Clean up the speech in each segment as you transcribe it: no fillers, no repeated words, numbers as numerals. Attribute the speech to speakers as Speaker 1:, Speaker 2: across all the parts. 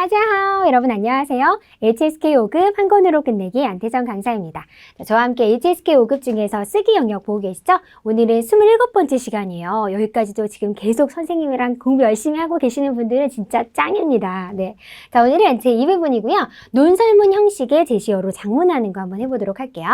Speaker 1: 따자하오 여러분 안녕하세요. HSK 5급 한 권으로 끝내기 안태정 강사입니다. 저와 함께 HSK 5급 중에서 쓰기 영역 보고 계시죠? 오늘은 27번째 시간이에요. 여기까지도 지금 계속 선생님이랑 공부 열심히 하고 계시는 분들은 진짜 짱입니다. 네. 자, 오늘은 제 2부분이고요. 논설문 형식의 제시어로 작문하는 거 한번 해보도록 할게요.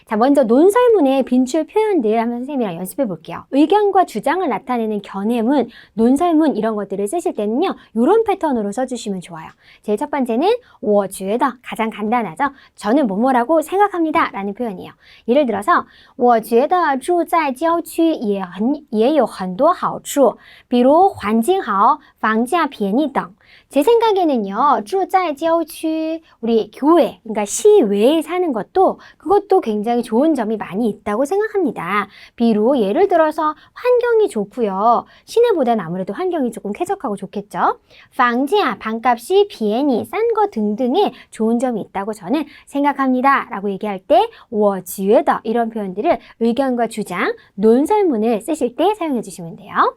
Speaker 1: 자, 먼저 논설문의 빈출 표현들 한번 선생님이랑 연습해 볼게요. 의견과 주장을 나타내는 견해문, 논설문 이런 것들을 쓰실 때는요. 이런 패턴으로 써주시면 좋아요. 제일 첫 번째는 我觉得 가장 간단하죠. 저는 뭐뭐라고 생각합니다 라는 표현이에요. 예를 들어서 我觉得住在郊区也有很多好处比如环境好房价便宜等 제 생각에는요, 住在郊区 우리 교외, 그러니까 시외에 사는 그것도 굉장히 좋은 점이 많이 있다고 생각합니다. 비록 예를 들어서 환경이 좋고요. 시내보다는 아무래도 환경이 조금 쾌적하고 좋겠죠. 房价, 방값이 便宜, 싼 거 등등의 좋은 점이 있다고 저는 생각합니다. 라고 얘기할 때 我觉得 이런 표현들을 의견과 주장, 논설문을 쓰실 때 사용해 주시면 돼요.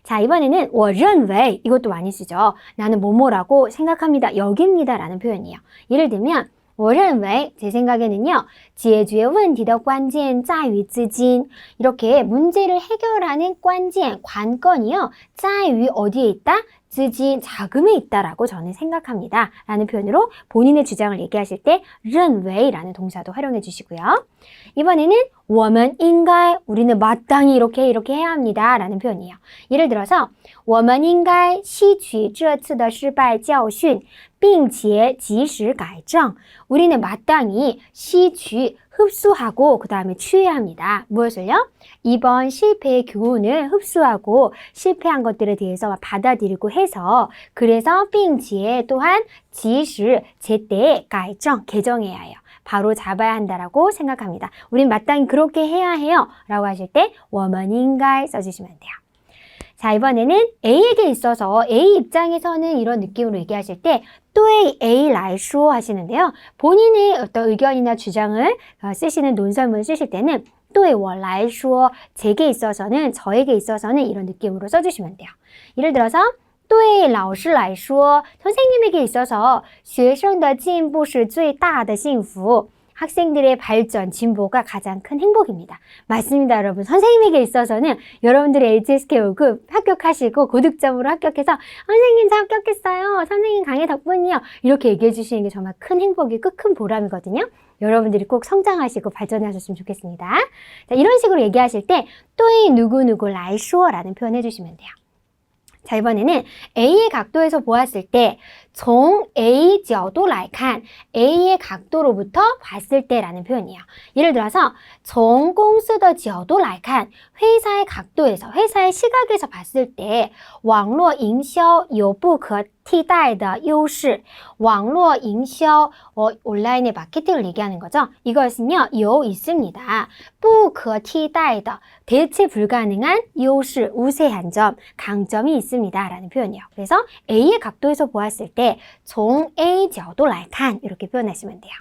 Speaker 1: 자, 이번에는 我认为 이것도 많이 쓰죠. 나는 뭐뭐라고 생각합니다. 여깁니다. 라는 표현이에요. 예를 들면 我认为 제 생각에는요. 解决问题的关键在于资金 이렇게 문제를 해결하는 관건이요. 在于 어디에 있다? 资金 자금에 있다라고 저는 생각합니다. 라는 표현으로 본인의 주장을 얘기하실 때 认为 라는 동사도 활용해 주시고요. 이번에는 我们应该 우리는 마땅히 이렇게 해야 합니다. 라는 표현이에요. 예를 들어서 我们应该吸取这次的失败教训并且及时改正 우리는 마땅히吸取 흡수하고 그 다음에 취해야 합니다. 무엇을요? 이번 실패의 교훈을 흡수하고 실패한 것들에 대해서 받아들이고 해서 그래서 并且 또한 及时 제때 改正 개정해야 해요. 바로 잡아야 한다라고 생각합니다. 우린 마땅히 그렇게 해야 해요. 라고 하실 때 我们应该 써주시면 돼요. 자, 이번에는 A에게 있어서 A 입장에서는 이런 느낌으로 얘기하실 때 对 A 来说 하시는데요. 본인의 어떤 의견이나 주장을 쓰시는 논설문을 쓰실 때는 对我来说 제게 있어서는 저에게 있어서는 이런 느낌으로 써주시면 돼요. 예를 들어서 对老师来说 선생님에게 있어서 学生的进步是最大的幸福 학생들의 발전, 진보가 가장 큰 행복입니다. 맞습니다, 여러분. 선생님에게 있어서는 여러분들의 HSK 5급 합격하시고 고득점으로 합격해서 선생님 저 합격했어요. 선생님 강의 덕분이요. 이렇게 얘기해 주시는 게 정말 큰 행복이고 큰 보람이거든요. 여러분들이 꼭 성장하시고 발전하셨으면 좋겠습니다. 자, 이런 식으로 얘기하실 때 对누구누구 来说 라는 표현 해주시면 돼요. 자, 이번에는 A의 각도에서 보았을 때, 从 A 角度来看, A의 각도로부터 봤을 때 라는 표현이에요. 예를 들어서, 从公司的角度来看, 회사의 각도에서, 회사의 시각에서 봤을 때, 网络营销有不可替代的优势. 网络营销, 온라인의 마케팅을 얘기하는 거죠. 이것은요, 요 있습니다. 不可替代的, 대체 불가능한 优势, 우세한 점, 강점이 있습니다. 라는 표현이에요. 그래서 A의 각도에서 보았을 때, 从 A 角度来看 이렇게 표현하시면 돼요.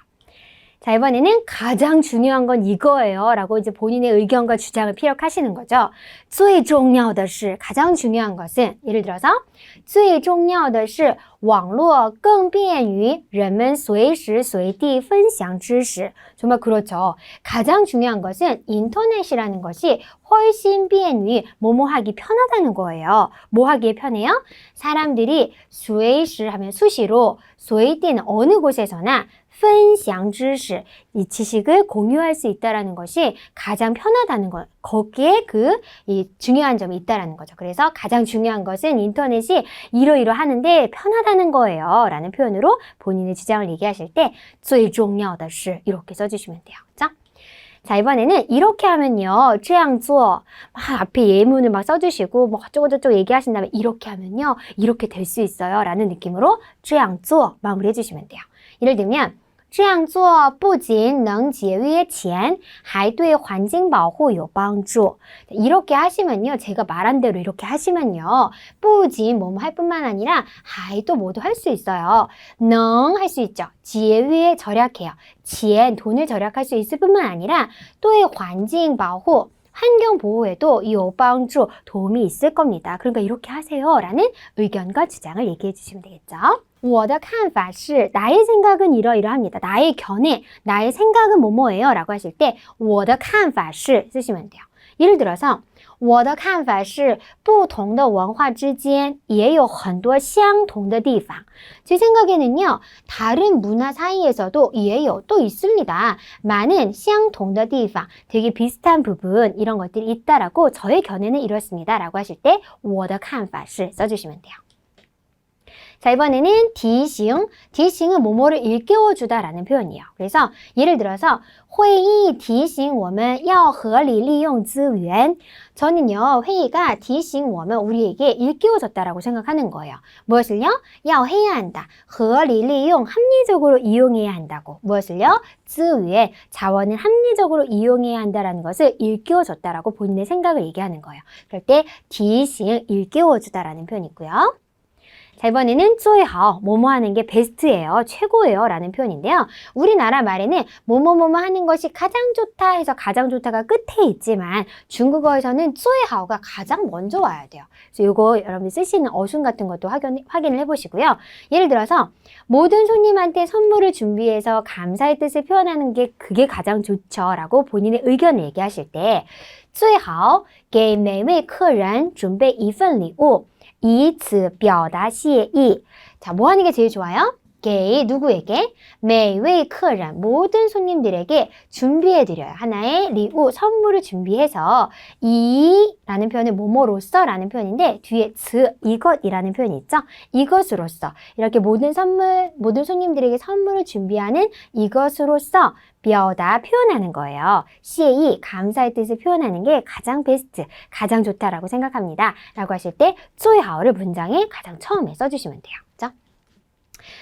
Speaker 1: 자, 이번에는 가장 중요한 건 이거예요. 라고 이제 본인의 의견과 주장을 피력하시는 거죠. 最重要的是 가장 중요한 것은 예를 들어서 最重要的是网络更便于人们随时随地分享知识 정말 그렇죠. 가장 중요한 것은 인터넷이라는 것이 훨씬 便于 뭐뭐 하기 편하다는 거예요. 뭐 하기에 편해요? 사람들이 随时 하면 수시로 随地는 어느 곳에서나 分享知识, 이 지식을 공유할 수 있다는 것이 가장 편하다는 것, 거기에 이 중요한 점이 있다는 거죠. 그래서 가장 중요한 것은 인터넷이 이러이러 하는데 편하다는 거예요. 라는 표현으로 본인의 주장을 얘기하실 때 最重要的是 이렇게 써주시면 돼요. 그렇죠? 자, 이번에는 이렇게 하면요. 这样做 앞에 예문을 막 써주시고 뭐 어쩌고저쩌고 얘기하신 다음에 이렇게 하면요. 이렇게 될 수 있어요. 라는 느낌으로 这样做 마무리 해주시면 돼요. 예를 들면 这样做不仅能节约钱还对环境保护有帮助 이렇게 하시면요. 제가 말한 대로 이렇게 하시면요. 不仅뭐뭐 할 뿐만 아니라 还또 모두 할 수 있어요. 能 할 수 있죠. 节约 절약해요. 钱 돈을 절약할 수 있을 뿐만 아니라 对环境保护 환경 보호에도 有帮助 도움이 있을 겁니다. 그러니까 이렇게 하세요 라는 의견과 주장을 얘기해 주시면 되겠죠. 我的看法是 나의 생각은 이러이러합니다. 나의 견해, 나의 생각은 뭐뭐예요 라고 하실 때 我的看法是 쓰시면 돼요. 예를 들어서 我的看法是不同的文化之间也有很多相同的地方. 제 생각에는요. 다른 문화 사이에서도 也有 또 있습니다. 많은 相同的地方 되게 비슷한 부분 이런 것들이 있다라고 저의 견해는 이렇습니다. 라고 하실 때 我的看法是 써주시면 돼요. 자, 이번에는 提醒.提醒은 뭐뭐를 일깨워주다 라는 표현이에요. 그래서 예를 들어서 会议提醒我们要合理利用资源. 저는요, 회의가 提醒我们 우리에게 일깨워줬다라고 생각하는 거예요. 무엇을요? 要해야 한다. 合理利用 합리적으로 이용해야 한다고. 무엇을요? 资源 자원을 합리적으로 이용해야 한다라는 것을 일깨워줬다라고 본인의 생각을 얘기하는 거예요. 그럴 때 提醒 일깨워주다라는 표현이 있고요. 자, 이번에는 最好 뭐뭐 하는 게 베스트예요, 최고예요 라는 표현인데요. 우리나라 말에는 뭐뭐뭐뭐 하는 것이 가장 좋다 해서 가장 좋다가 끝에 있지만 중국어에서는 最好가 가장 먼저 와야 돼요. 그래서 이거 여러분들 쓰시는 어순 같은 것도 확인을 해보시고요. 예를 들어서 모든 손님한테 선물을 준비해서 감사의 뜻을 표현하는 게 그게 가장 좋죠 라고 본인의 의견을 얘기하실 때 最好给每位客人准备一份礼物以此表达谢意. 자, 뭐 하는 게 제일 좋아요? 给 누구에게? 每位客人 모든 손님들에게 준비해드려요. 하나의 리우 선물을 준비해서 이 라는 표현은 뭐뭐로써 라는 표현인데 뒤에 즈 이것이라는 표현이 있죠. 이것으로써 이렇게 모든 손님들에게 선물을 준비하는 이것으로써 表达 표현하는 거예요. 시에이 감사의 뜻을 표현하는 게 가장 베스트, 가장 좋다라고 생각합니다. 라고 하실 때 最好를 문장에 가장 처음에 써주시면 돼요. 그렇죠?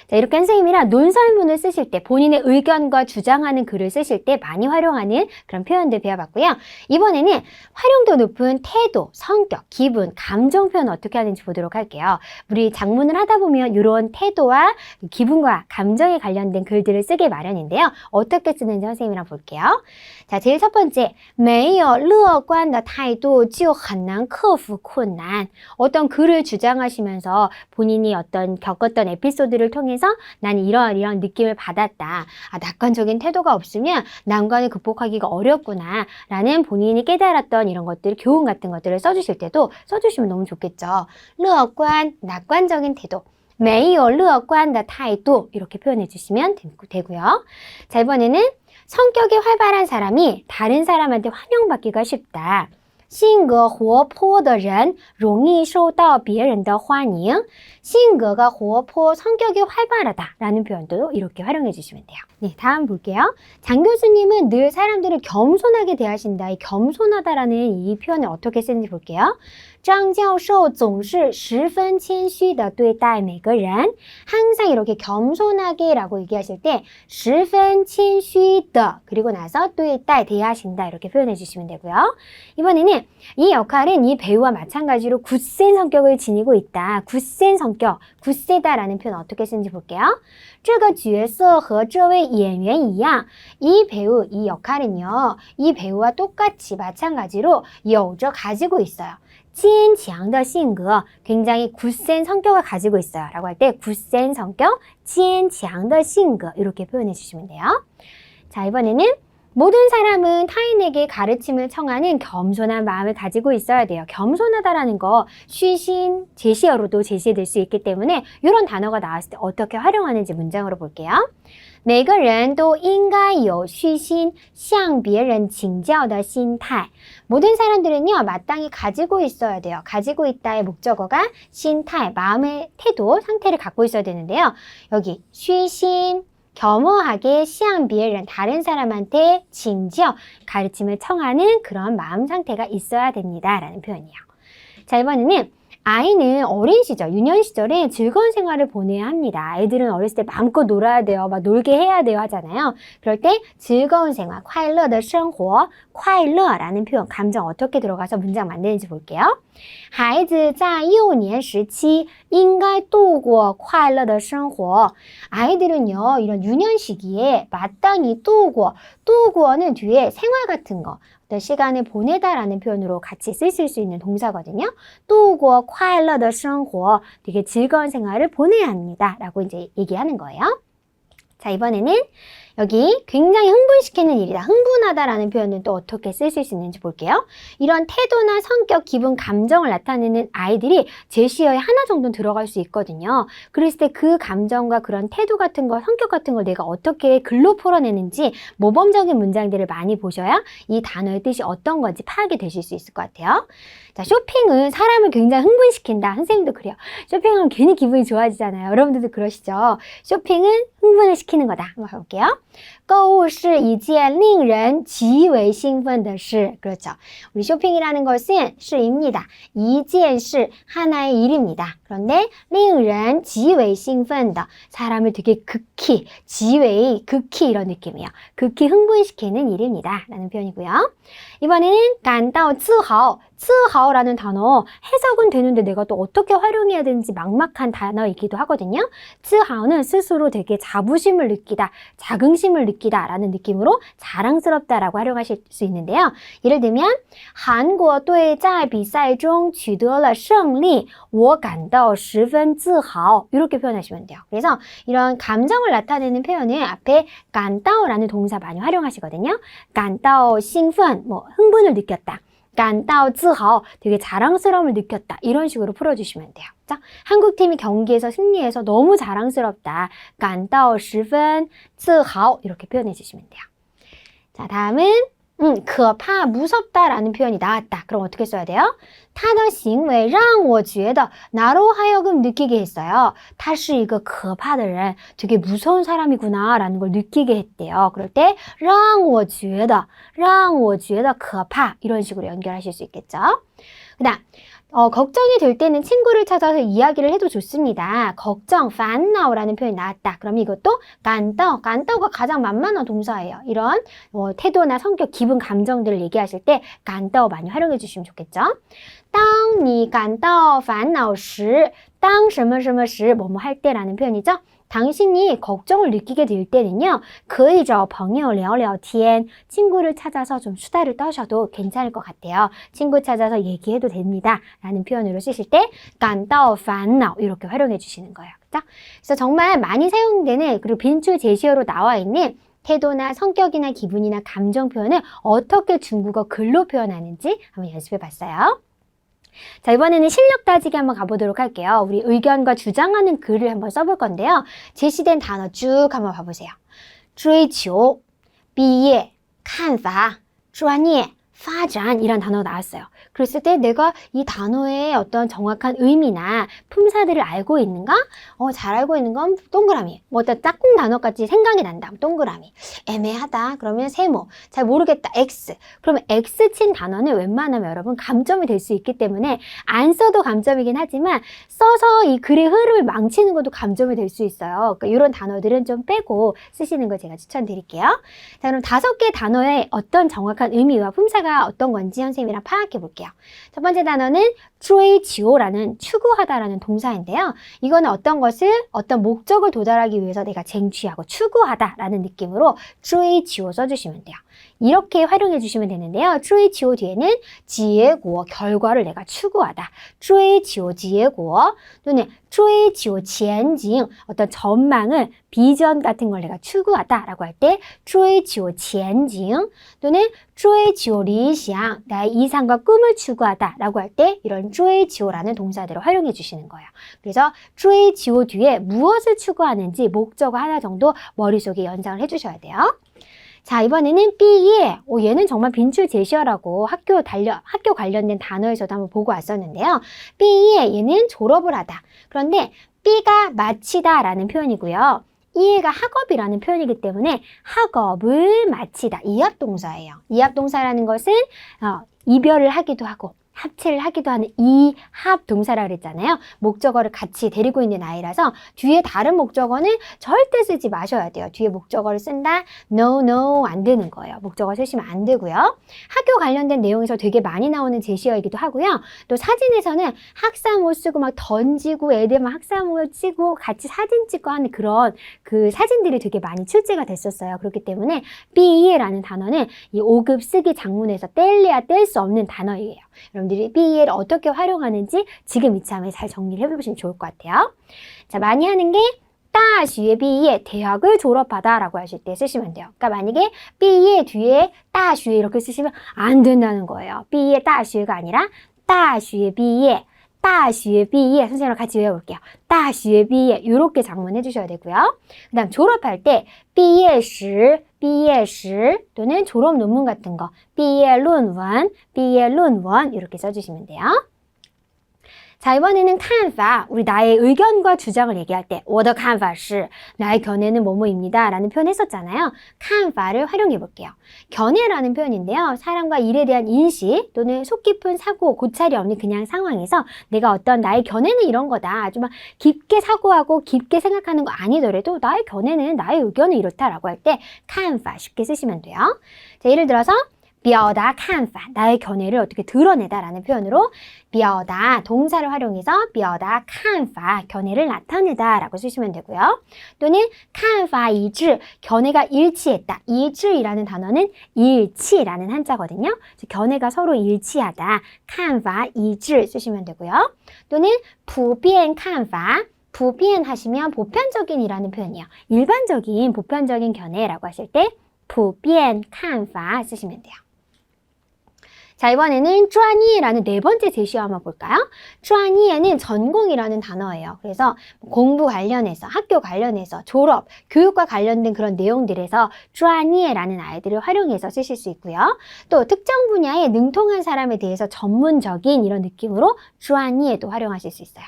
Speaker 1: 자, 이렇게 선생님이랑 논설문을 쓰실 때 본인의 의견과 주장하는 글을 쓰실 때 많이 활용하는 그런 표현들 배워봤고요. 이번에는 활용도 높은 태도, 성격, 기분, 감정 표현 어떻게 하는지 보도록 할게요. 우리 작문을 하다 보면 이런 태도와 기분과 감정에 관련된 글들을 쓰게 마련인데요. 어떻게 쓰는지 선생님이랑 볼게요. 자, 제일 첫 번째, 没有乐观的态度就很难克服困难. 어떤 글을 주장하시면서 본인이 어떤 겪었던 에피소드를 통해서 나는 이런 느낌을 받았다. 아, 낙관적인 태도가 없으면 난관을 극복하기가 어렵구나 라는 본인이 깨달았던 이런 것들, 교훈 같은 것들을 써주실 때도 써주시면 너무 좋겠죠. 乐观, 낙관적인 태도. 没有乐观的态度 이렇게 표현해 주시면 되고요. 자, 이번에는 성격이 활발한 사람이 다른 사람한테 환영받기가 쉽다. 性格活泼的人容易受到别人的欢迎. 性格가 活泼, 성격이 활발하다 라는 표현도 이렇게 활용해 주시면 돼요. 네, 다음 볼게요. 장 교수님은 늘 사람들을 겸손하게 대하신다. 이 겸손하다라는 이 표현을 어떻게 쓰는지 볼게요. 张教授总是十分谦虚地对待每个人. 항상 이렇게 겸손하게 라고 얘기하실 때 十分谦虚的 그리고 나서 对待 대하신다 이렇게 표현해 주시면 되고요. 이번에는 이 역할은 이 배우와 마찬가지로 굳센 성격을 지니고 있다. 굳센 성격, 굳세다라는 표현 어떻게 쓰는지 볼게요. 这个角色和这位演员一样. 이 배우, 이 역할은요. 이 배우와 똑같이 마찬가지로 有着 가지고 있어요. 坚强的性格, 굉장히 굳센 성격을 가지고 있어요. 라고 할 때 굳센 성격, 坚强的性格 이렇게 표현해 주시면 돼요. 자, 이번에는 모든 사람은 타인에게 가르침을 청하는 겸손한 마음을 가지고 있어야 돼요. 겸손하다라는 거 쉬신 제시어로도 제시될 수 있기 때문에 이런 단어가 나왔을 때 어떻게 활용하는지 문장으로 볼게요. 每个人都应该有虚心向别人请教的心态. 모든 사람들은요, 마땅히 가지고 있어야 돼요. 가지고 있다의 목적어가心态, 마음의 태도, 상태를 갖고 있어야 되는데요. 여기虚心, 겸허하게 向别人, 다른 사람한테 请教, 가르침을 청하는 그런 마음 상태가 있어야 됩니다. 라는 표현이에요. 자, 이번에는 아이는 어린 시절, 유년 시절에 즐거운 생활을 보내야 합니다. 아이들은 어렸을 때 마음껏 놀아야 돼요. 막 놀게 해야 돼요 하잖아요. 그럴 때 즐거운 생활, 快乐的生活, 快乐라는 표현, 감정 어떻게 들어가서 문장 만드는지 볼게요. 孩子在幼年时期应该度过快乐的生活. 아이들은요, 이런 유년 시기에 마땅히 度过는 뒤에 생활 같은 거, 어떤 시간을 보내다라는 표현으로 같이 쓰실 수 있는 동사거든요. 度过快乐的生活 되게 즐거운 생활을 보내야 합니다. 라고 이제 얘기하는 거예요. 자, 이번에는 여기 굉장히 흥분시키는 일이다. 흥분하다라는 표현은 또 어떻게 쓰실 수 있는지 볼게요. 이런 태도나 성격, 기분, 감정을 나타내는 아이들이 제시어에 하나 정도는 들어갈 수 있거든요. 그랬을 때 그 감정과 그런 태도 같은 거, 성격 같은 걸 내가 어떻게 글로 풀어내는지 모범적인 문장들을 많이 보셔야 이 단어의 뜻이 어떤 건지 파악이 되실 수 있을 것 같아요. 자, 쇼핑은 사람을 굉장히 흥분시킨다. 선생님도 그래요. 쇼핑하면 괜히 기분이 좋아지잖아요. 여러분들도 그러시죠? 쇼핑은 흥분을 시키는 거다. 한번 가볼게요. 购物是一件令人极为兴奋的事. 그렇죠. 우리 쇼핑이라는 것은 시입니다. 一件事, 하나의 일입니다. 그런데 令人极为兴奋的, 사람을 되게 극히, 极为, 극히 이런 느낌이에요. 극히 흥분시키는 일입니다. 라는 표현이고요. 이번에는 感到自豪, 自豪라는 단어 해석은 되는데 내가 또 어떻게 활용해야 되는지 막막한 단어이기도 하거든요. 自豪는 스스로 되게 자부심을 느끼다, 자긍심을 느끼다 라는 느낌으로 자랑스럽다라고 활용하실 수 있는데요. 예를 들면 韩国队在比赛中取得了胜利我感到十分自豪 이렇게 표현하시면 돼요. 그래서 이런 감정을 나타내는 표현은 앞에 感到라는 동사 많이 활용하시거든요. 感到兴奋, 뭐 흥분을 느꼈다. 感到自豪, 되게 자랑스러움을 느꼈다. 이런 식으로 풀어주시면 돼요. 자, 한국팀이 경기에서 승리해서 너무 자랑스럽다. 感到十分自豪 이렇게 표현해 주시면 돼요. 자, 다음은 可怕, 무섭다라는 표현이 나왔다. 그럼 어떻게 써야 돼요? 他的行为让我觉得 나로 하여금 느끼게 했어요. 他是一个可怕的人, 되게 무서운 사람이구나 라는 걸 느끼게 했대요. 그럴 때 让我觉得可怕 이런 식으로 연결하실 수 있겠죠. 그 다음 걱정이 될 때는 친구를 찾아서 이야기를 해도 좋습니다. 걱정, 烦恼 라는 표현이 나왔다. 그럼 이것도 感到, 感到가 가장 만만한 동사예요. 이런 태도나 성격, 기분, 감정들을 얘기하실 때 感到 많이 활용해 주시면 좋겠죠. 当你感到烦恼时, 当什么什么时, 뭐뭐 할 때라는 표현이죠. 당신이 걱정을 느끼게 될 때는요, 可以找朋友聊聊天, 친구를 찾아서 좀 수다를 떠셔도 괜찮을 것 같아요. 친구 찾아서 얘기해도 됩니다. 라는 표현으로 쓰실 때 感到烦恼 이렇게 활용해 주시는 거예요. 그렇죠? 그래서 정말 많이 사용되는 그리고 빈출 제시어로 나와 있는 태도나 성격이나 기분이나 감정 표현을 어떻게 중국어 글로 표현하는지 한번 연습해 봤어요. 자, 이번에는 실력 따지기 한번 가보도록 할게요. 우리 의견과 주장하는 글을 한번 써볼 건데요. 제시된 단어 쭉 한번 봐보세요. 追求, 毕业, 看法, 专业, 发展 이런 단어가 나왔어요. 그랬을 때 내가 이 단어의 어떤 정확한 의미나 품사들을 알고 있는가? 잘 알고 있는 건 동그라미. 뭐 어떤 짝꿍 단어까지 생각이 난다. 동그라미. 애매하다. 그러면 세모. 잘 모르겠다. X. 그러면 X 친 단어는 웬만하면 여러분 감점이 될 수 있기 때문에 안 써도 감점이긴 하지만 써서 이 글의 흐름을 망치는 것도 감점이 될 수 있어요. 그러니까 이런 단어들은 좀 빼고 쓰시는 걸 제가 추천드릴게요. 자, 그럼 5개 단어의 어떤 정확한 의미와 품사가 어떤 건지 선생님이랑 파악해 볼게요. 첫 번째 단어는 追求라는 추구하다라는 동사인데요. 이거는 어떤 것을 어떤 목적을 도달하기 위해서 내가 쟁취하고 추구하다라는 느낌으로 追求 써주시면 돼요. 이렇게 활용해 주시면 되는데요. 追求 뒤에는 结果, 결과를 내가 추구하다. 追求结果 또는 追求前景, 어떤 전망을, 비전 같은 걸 내가 추구하다라고 할 때 追求前景 또는 追求理想, 나의 이상과 꿈을 추구하다라고 할 때 이런 追求라는 동사들을 활용해 주시는 거예요. 그래서 追求 뒤에 무엇을 추구하는지 목적어 하나 정도 머릿속에 연상을 해주셔야 돼요. 자, 이번에는 毕业. 얘는 정말 빈출 제시어라고 학교 관련된 단어에서도 한번 보고 왔었는데요. 毕业, 얘는 졸업을 하다. 그런데 B가 마치다 라는 표현이고요. 이해가 학업이라는 표현이기 때문에 학업을 마치다. 이합동사예요. 이합동사라는 것은 이별을 하기도 하고 합체를 하기도 하는 이합 동사라 그랬잖아요. 목적어를 같이 데리고 있는 아이라서 뒤에 다른 목적어는 절대 쓰지 마셔야 돼요. 뒤에 목적어를 쓴다? No, no 안 되는 거예요. 목적어 쓰시면 안 되고요. 학교 관련된 내용에서 되게 많이 나오는 제시어이기도 하고요. 또 사진에서는 학사모 쓰고 막 던지고 애들 막 학사모 찍고 같이 사진 찍고 하는 그런 그 사진들이 되게 많이 출제가 됐었어요. 그렇기 때문에 BE라는 단어는 이 5급 쓰기 장문에서 뗄래야 뗄 수 없는 단어예요. 여러분들이 BE를 어떻게 활용하는지 지금 이참에 잘 정리를 해보시면 좋을 것 같아요. 자, 많이 하는 게大学毕业, 대학을 졸업하다 라고 하실 때 쓰시면 돼요. 그러니까 만약에 毕业 뒤에 大学 이렇게 쓰시면 안 된다는 거예요. 毕业大学가 아니라 大学毕业, 大学毕业 선생님랑 같이 외워볼게요. 大学毕业 이렇게 장문해 주셔야 되고요. 그 다음 졸업할 때 毕业时, 毕业时 또는 졸업 논문 같은 거 毕业论文, 毕业论文 이렇게 써주시면 돼요. 자, 이번에는 看法, 우리 나의 의견과 주장을 얘기할 때 我的看法是 나의 견해는 뭐뭐입니다 라는 표현 했었잖아요. 看法를 활용해 볼게요. 견해라는 표현인데요. 사람과 일에 대한 인식 또는 속 깊은 사고, 고찰이 없는 그냥 상황에서 내가 어떤 나의 견해는 이런 거다. 아주 막 깊게 사고하고 깊게 생각하는 거 아니더라도 나의 견해는, 나의 의견은 이렇다라고 할 때 看法 쉽게 쓰시면 돼요. 자, 예를 들어서 表达看法, 나의 견해를 어떻게 드러내다 라는 표현으로 表达 동사를 활용해서 表达看法 견해를 나타내다 라고 쓰시면 되고요. 또는 看法一致 견해가 일치했다. 一致이라는 단어는 일치라는 한자거든요. 견해가 서로 일치하다. 看法一致 쓰시면 되고요. 또는 普遍看法 普遍 하시면 보편적인이라는 표현이에요. 일반적인 보편적인 견해라고 하실 때 普遍看法 쓰시면 돼요. 자, 이번에는 专业라는 네 번째 제시어 한번 볼까요? 专业는 전공이라는 단어예요. 그래서 공부 관련해서, 학교 관련해서, 졸업, 교육과 관련된 그런 내용들에서 专业라는 아이들을 활용해서 쓰실 수 있고요. 또 특정 분야에 능통한 사람에 대해서 전문적인 이런 느낌으로 专业도 활용하실 수 있어요.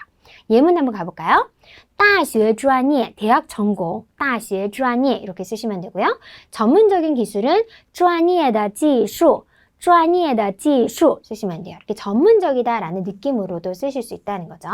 Speaker 1: 예문 한번 가볼까요? 大学专业, 대학 전공, 大学专业 이렇게 쓰시면 되고요. 전문적인 기술은 专业的技术, 专业的技术 쓰시면 돼요. 이렇게 전문적이다라는 느낌으로도 쓰실 수 있다는 거죠.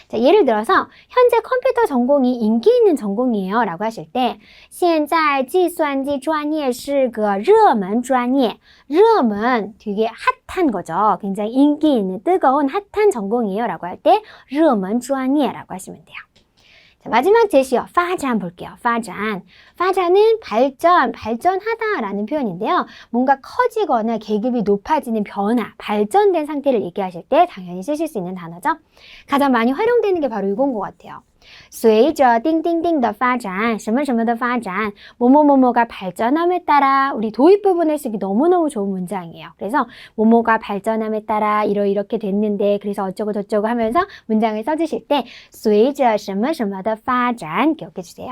Speaker 1: 자, 예를 들어서 현재 컴퓨터 전공이 인기 있는 전공이에요 라고 하실 때 现在计算机专业是个热门专业 热门, 되게 핫한 거죠. 굉장히 인기 있는 뜨거운 핫한 전공이에요 라고 할 때 热门专业 라고 하시면 돼요. 자, 마지막 제시어 发展 볼게요. 发展. 发展은 발전, 발전하다 라는 표현인데요. 뭔가 커지거나 계급이 높아지는 변화, 발전된 상태를 얘기하실 때 당연히 쓰실 수 있는 단어죠. 가장 많이 활용되는 게 바로 이건 것 같아요. 随着叮叮叮的发展, 什么什么的发展, 뭐뭐뭐뭐가 발전함에 따라 우리 도입 부분을 쓰기 너무너무 좋은 문장이에요. 그래서 뭐뭐가 발전함에 따라 이렇게 됐는데 그래서 어쩌고 저쩌고 하면서 문장을 써주실 때 随着什么什么的发展 기억해 주세요.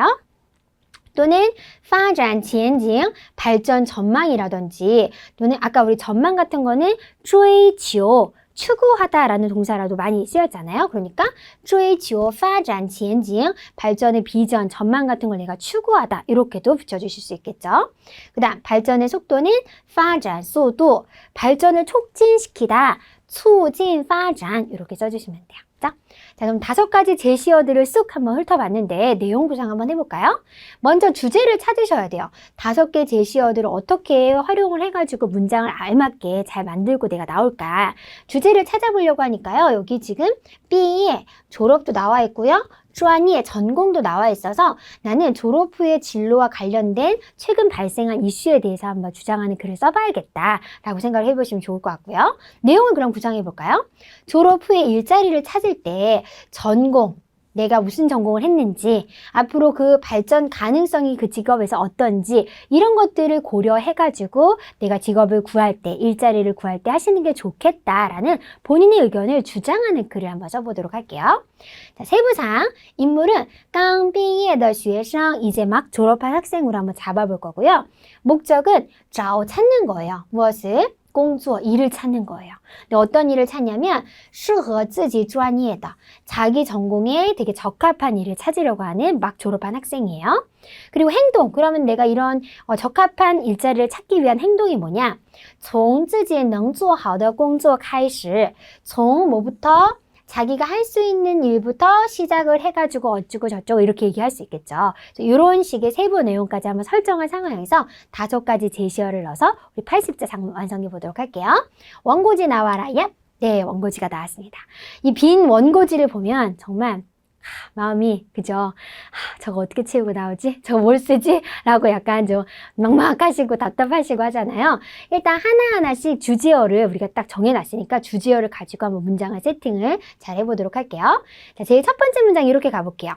Speaker 1: 또는 发展前景, 발전 전망이라든지 또는 아까 우리 전망 같은 거는 追求, 추구하다라는 동사라도 많이 쓰였잖아요. 그러니까 追求发展前景, 발전의 비전, 전망 같은 걸 내가 추구하다 이렇게도 붙여주실 수 있겠죠. 그 다음 발전의 속도는 发展速度, 발전을 촉진시키다, 促进发展 이렇게 써주시면 돼요. 자, 그럼 5가지 제시어들을 쑥 한번 훑어봤는데 내용 구상 한번 해볼까요? 먼저 주제를 찾으셔야 돼요. 5개 제시어들을 어떻게 활용을 해가지고 문장을 알맞게 잘 만들고 내가 나올까? 주제를 찾아보려고 하니까요. 여기 지금 B에 졸업도 나와 있고요. 专业 전공도 나와 있어서 나는 졸업 후의 진로와 관련된 최근 발생한 이슈에 대해서 한번 주장하는 글을 써봐야겠다라고 생각을 해보시면 좋을 것 같고요. 내용을 그럼 구상해볼까요? 졸업 후에 일자리를 찾을 때 전공, 내가 무슨 전공을 했는지, 앞으로 그 발전 가능성이 그 직업에서 어떤지 이런 것들을 고려해가지고 내가 직업을 구할 때, 일자리를 구할 때 하시는 게 좋겠다라는 본인의 의견을 주장하는 글을 한번 써보도록 할게요. 자, 세부상 인물은 刚毕业的学生, 이제 막 졸업한 학생으로 한번 잡아볼 거고요. 목적은 找 찾는 거예요. 무엇을? 工作, 일을 찾는 거예요. 근데 어떤 일을 찾냐면 适合自己专业的, 자기 전공에 되게 적합한 일을 찾으려고 하는 막 졸업한 학생이에요. 그리고 행동, 그러면 내가 이런 적합한 일자리를 찾기 위한 행동이 뭐냐? 从自己能做好的工作开始, 从뭐부터? 자기가 할 수 있는 일부터 시작을 해가지고 어쩌고 저쩌고 이렇게 얘기할 수 있겠죠. 이런 식의 세부 내용까지 한번 설정한 상황에서 5가지 제시어를 넣어서 우리 80자 완성해 보도록 할게요. 원고지 나와라. 야. 네, 원고지가 나왔습니다. 이 빈 원고지를 보면 정말 마음이 그죠? 저거 어떻게 채우고 나오지? 저거 뭘 쓰지? 라고 약간 좀 막막하시고 답답하시고 하잖아요. 일단 하나하나씩 주제어를 우리가 딱 정해놨으니까 주제어를 가지고 한번 문장을 세팅을 잘 해보도록 할게요. 자, 제일 첫 번째 문장 이렇게 가볼게요.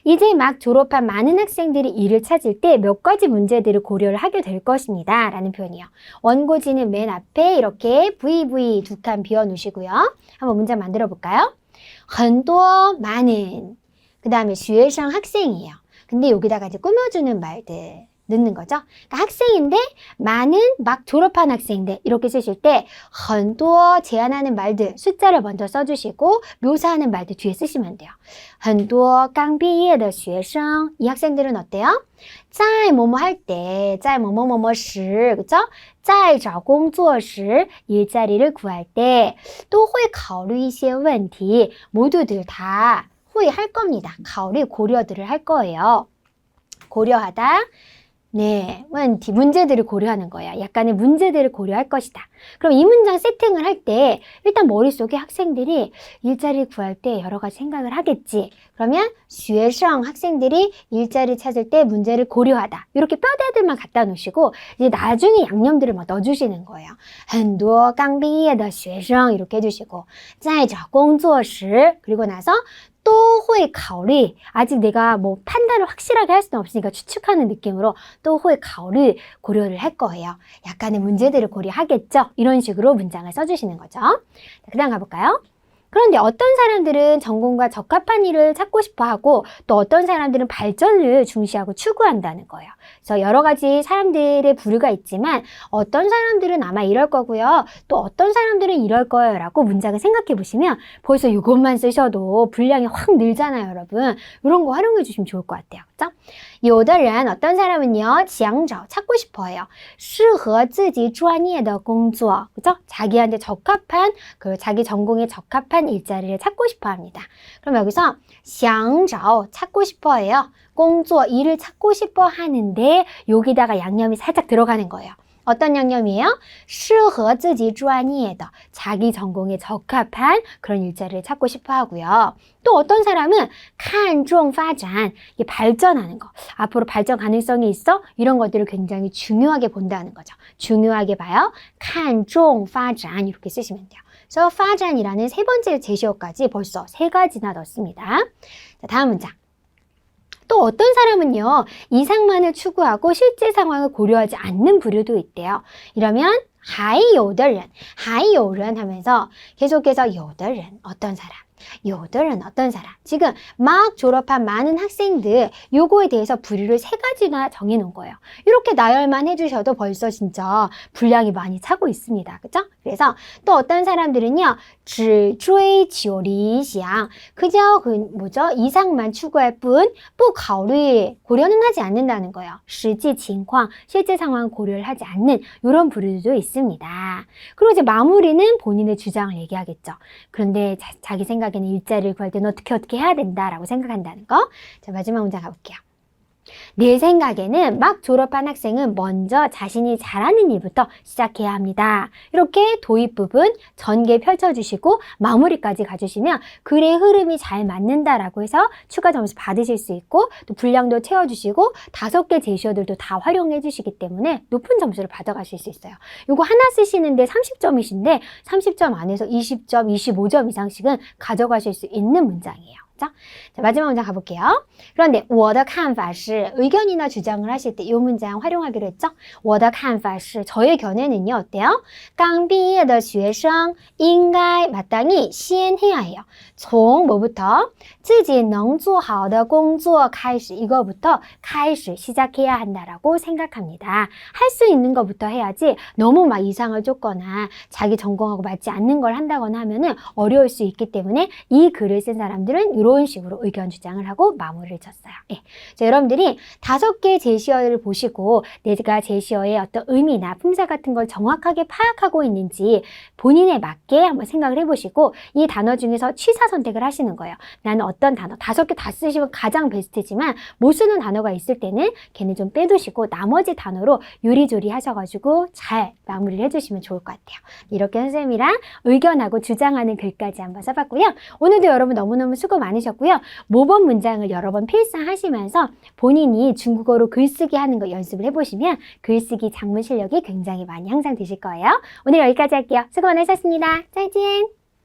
Speaker 1: 이제 막 졸업한 많은 학생들이 일을 찾을 때 몇 가지 문제들을 고려를 하게 될 것입니다. 라는 표현이에요. 원고지는 맨 앞에 이렇게 VV 2칸 비워놓으시고요. 한번 문장 만들어 볼까요? 很多 많은 그 다음에 学生 학생이에요. 근데 여기다가 이제 꾸며주는 말들 넣는 거죠. 그러니까 학생인데 많은 막 졸업한 학생들 이렇게 쓰실 때 很多 제한하는 말들 숫자를 먼저 써주시고 묘사하는 말들 뒤에 쓰시면 돼요. 很多刚毕业的学生 이 학생들은 어때요? 在뭐뭐 할 때, 在뭐뭐뭐뭐时, 그쵸? 在找工作时 일자리를 구할 때, 또 会考虑一些问题 모두들 다 会할 겁니다. 고려들을 할 거예요. 고려하다. 네, 문제들을 고려하는 거야. 약간의 문제들을 고려할 것이다. 그럼 이 문장 세팅을 할 때 일단 머릿속에 학생들이 일자리를 구할 때 여러 가지 생각을 하겠지. 그러면 学生 학생들이 일자리 찾을 때 문제를 고려하다. 이렇게 뼈대들만 갖다 놓으시고 이제 나중에 양념들을 막 넣어주시는 거예요. 很多刚毕业的学生 이렇게 해주시고 在找工作时 그리고 나서 또会考虑 아직 내가 뭐 판단을 확실하게 할 수는 없으니까 추측하는 느낌으로 또会考虑 고려를 할 거예요. 약간의 문제들을 고려하겠죠. 이런 식으로 문장을 써주시는 거죠. 그 다음 가볼까요? 그런데 어떤 사람들은 전공과 적합한 일을 찾고 싶어 하고 또 어떤 사람들은 발전을 중시하고 추구한다는 거예요. 그래서 여러 가지 사람들의 부류가 있지만 어떤 사람들은 아마 이럴 거고요. 또 어떤 사람들은 이럴 거예요. 라고 문장을 생각해 보시면 벌써 이것만 쓰셔도 분량이 확 늘잖아요, 여러분. 이런 거 활용해 주시면 좋을 것 같아요. 그렇죠? 有的人 어떤 사람은요, 想找 찾고 싶어요. 适合自己专业的工作 그죠? 자기한테 적합한 그 자기 전공에 적합한 일자리를 찾고 싶어 합니다. 그럼 여기서 想找 찾고 싶어해요. 工作 일을 찾고 싶어 하는데 여기다가 양념이 살짝 들어가는 거예요. 어떤 양념이에요? 适合自己专业的 자기 전공에 적합한 그런 일자리를 찾고 싶어 하고요. 또 어떤 사람은 看重发展 발전하는 거. 앞으로 발전 가능성이 있어? 이런 것들을 굉장히 중요하게 본다는 거죠. 중요하게 봐요. 看重发展 이렇게 쓰시면 돼요. 그래서 发展이라는 세 번째 제시어까지 벌써 3가지나 넣었습니다. 자, 다음 문장. 또 어떤 사람은요, 이상만을 추구하고 실제 상황을 고려하지 않는 부류도 있대요. 이러면 还有的人하면서 계속해서 有的人 어떤 사람, 有的人 어떤 사람. 지금 막 졸업한 많은 학생들 요거에 대해서 부류를 3가지나 정해놓은 거예요. 이렇게 나열만 해주셔도 벌써 진짜 분량이 많이 차고 있습니다. 그죠? 그래서 또 어떤 사람들은요, 只追求理想 그저 이상만 추구할 뿐, 不考虑 고려는 하지 않는다는 거예요. 实际情况 실제 상황 고려를 하지 않는 이런 부류도 있습니다. 그리고 이제 마무리는 본인의 주장을 얘기하겠죠. 그런데 자기 생각에는 일자리를 구할 때는 어떻게 해야 된다라고 생각한다는 거. 자, 마지막 문장 가볼게요. 내 생각에는 막 졸업한 학생은 먼저 자신이 잘하는 일부터 시작해야 합니다. 이렇게 도입 부분 전개 펼쳐주시고 마무리까지 가주시면 글의 흐름이 잘 맞는다라고 해서 추가 점수 받으실 수 있고 또 분량도 채워주시고 5개 제시어들도 다 활용해 주시기 때문에 높은 점수를 받아가실 수 있어요. 이거 하나 쓰시는데 30점이신데 30점 안에서 20점, 25점 이상씩은 가져가실 수 있는 문장이에요. 되겠죠? 자, 마지막 문장 가볼게요. 그런데 我的看法是 의견이나 주장을 하실 때 이 문장 활용하기로 했죠? 我的看法是 저의 견해는요. 어때요? 刚毕业的学生应该 마땅히 先해야 해요. 从 뭐부터? 自己能做好的工作开始 이거부터 开始 시작해야 한다라고 생각합니다. 할 수 있는 것부터 해야지 너무 막 이상을 쫓거나 자기 전공하고 맞지 않는 걸 한다거나 하면은 어려울 수 있기 때문에 이 글을 쓴 사람들은 이런 식으로 의견 주장을 하고 마무리를 쳤어요. 예. 자, 여러분들이 5개의 제시어를 보시고 내가 제시어의 어떤 의미나 품사 같은 걸 정확하게 파악하고 있는지 본인에 맞게 한번 생각을 해보시고 이 단어 중에서 취사 선택을 하시는 거예요. 나는 어떤 단어 5개 다 쓰시면 가장 베스트지만 못 쓰는 단어가 있을 때는 걔는 좀 빼두시고 나머지 단어로 요리조리 하셔가지고 잘 마무리를 해주시면 좋을 것 같아요. 이렇게 선생님이랑 의견하고 주장하는 글까지 한번 써봤고요. 오늘도 여러분 너무너무 수고 많으셨고요. 모범 문장을 여러 번 필사하시면서 본인이 중국어로 글쓰기 하는 거 연습을 해보시면 글쓰기 작문 실력이 굉장히 많이 향상되실 거예요. 오늘 여기까지 할게요. 수고 많으셨습니다. 再见!